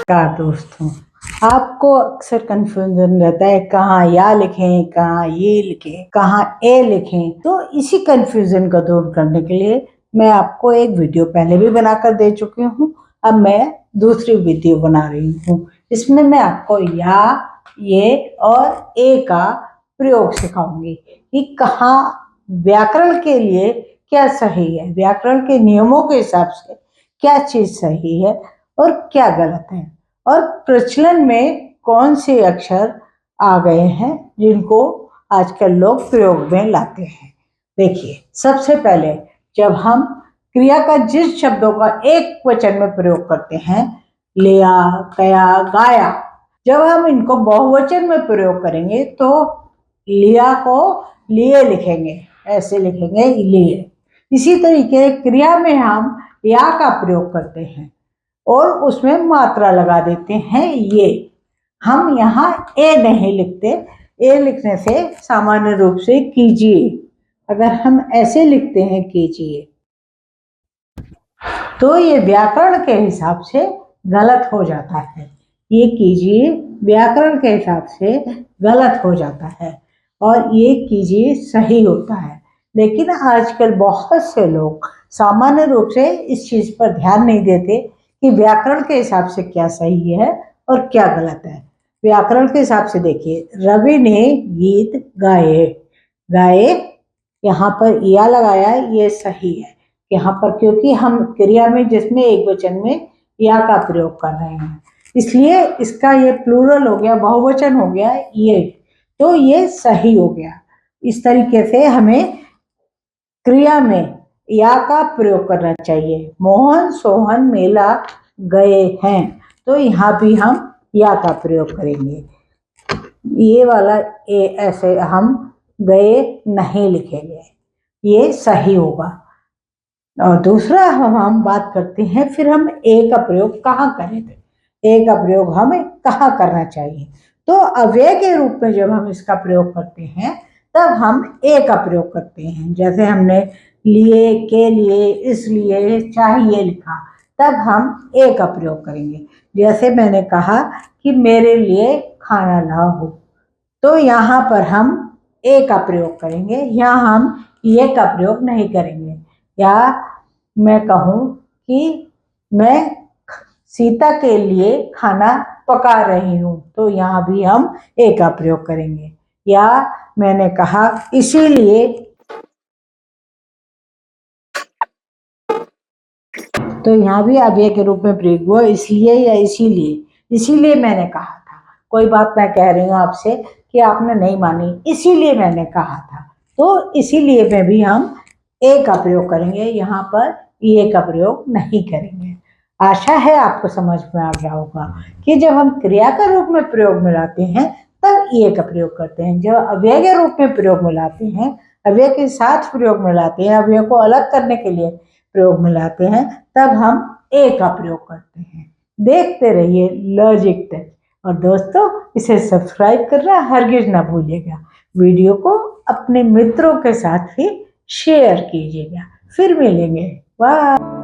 नमस्कार दोस्तों, आपको अक्सर कंफ्यूजन रहता है कहाँ या लिखें, कहाँ ये लिखें, कहाँ ए लिखें। तो इसी कंफ्यूजन को दूर करने के लिए मैं आपको एक वीडियो पहले भी बनाकर दे चुकी हूँ। अब मैं दूसरी वीडियो बना रही हूँ। इसमें मैं आपको या, ये और ए का प्रयोग सिखाऊंगी कि कहाँ व्याकरण के लिए क्या सही है, व्याकरण के नियमों के हिसाब से क्या चीज सही है और क्या गलत है, और प्रचलन में कौन से अक्षर आ गए हैं जिनको आजकल लोग प्रयोग में लाते हैं। देखिए, सबसे पहले जब हम क्रिया का जिस शब्दों का एक वचन में प्रयोग करते हैं, लिया, कया, गाया, जब हम इनको बहुवचन में प्रयोग करेंगे तो लिया को लिए लिखेंगे, ऐसे लिखेंगे लिए। इसी तरीके क्रिया में हम या का प्रयोग करते हैं और उसमें मात्रा लगा देते हैं ये। हम यहाँ ए नहीं लिखते। ए लिखने से सामान्य रूप से कीजिए, अगर हम ऐसे लिखते हैं कीजिए तो ये व्याकरण के हिसाब से गलत हो जाता है। ये कीजिए व्याकरण के हिसाब से गलत हो जाता है और ये कीजिए सही होता है। लेकिन आजकल बहुत से लोग सामान्य रूप से इस चीज पर ध्यान नहीं देते कि व्याकरण के हिसाब से क्या सही है और क्या गलत है। व्याकरण के हिसाब से देखिए, रवि ने गीत गाए, गाए यहाँ पर या लगाया, ये सही है यहाँ पर, क्योंकि हम क्रिया में जिसमें एक वचन में या का प्रयोग कर रहे हैं, इसलिए इसका ये प्लूरल हो गया, बहुवचन हो गया ये, तो ये सही हो गया। इस तरीके से हमें क्रिया में या का प्रयोग करना चाहिए। मोहन सोहन मेला गए हैं, तो यहाँ भी हम या का प्रयोग करेंगे। ये वाला ए ऐसे हम गए नहीं लिखेंगे, ये सही होगा। और दूसरा हम बात करते हैं, फिर हम ए का प्रयोग कहाँ करें, ए का प्रयोग हमें कहाँ करना चाहिए। तो अव्यय के रूप में जब हम इसका प्रयोग करते हैं तब हम ए का प्रयोग करते हैं। जैसे हमने लिए, के लिए, इसलिए, चाहिए लिखा, तब हम ए का प्रयोग करेंगे। जैसे मैंने कहा कि मेरे लिए खाना लाओ, तो यहाँ पर हम ए का प्रयोग करेंगे, यहाँ हम ये का प्रयोग नहीं करेंगे। या मैं कहूँ कि मैं सीता के लिए खाना पका रही हूँ, तो यहाँ भी हम ए का प्रयोग करेंगे। या मैंने कहा इसीलिए, तो यहाँ भी अव्यय के रूप में प्रयोग हुआ, इसलिए या इसीलिए। इसीलिए मैंने कहा था, कोई बात मैं कह रही हूँ आपसे कि आपने नहीं मानी, इसीलिए मैंने कहा था, तो इसीलिए में भी हम ए का प्रयोग करेंगे, यहाँ पर ये का प्रयोग नहीं करेंगे। आशा है आपको समझ में आ गया होगा कि जब हम क्रिया का रूप में प्रयोग में लाते हैं तब ये का प्रयोग करते हैं, जब अव्यय के रूप में प्रयोग में लाते हैं, अव्यय के साथ प्रयोग में लाते हैं, अव्यय को अलग करने के लिए प्रयोग में लाते हैं, तब हम ए का प्रयोग करते हैं। देखते रहिए लॉजिक टेस्ट। और दोस्तों, इसे सब्सक्राइब करना हरगिज ना भूलिएगा। वीडियो को अपने मित्रों के साथ ही शेयर कीजिएगा। फिर मिलेंगे, बाय।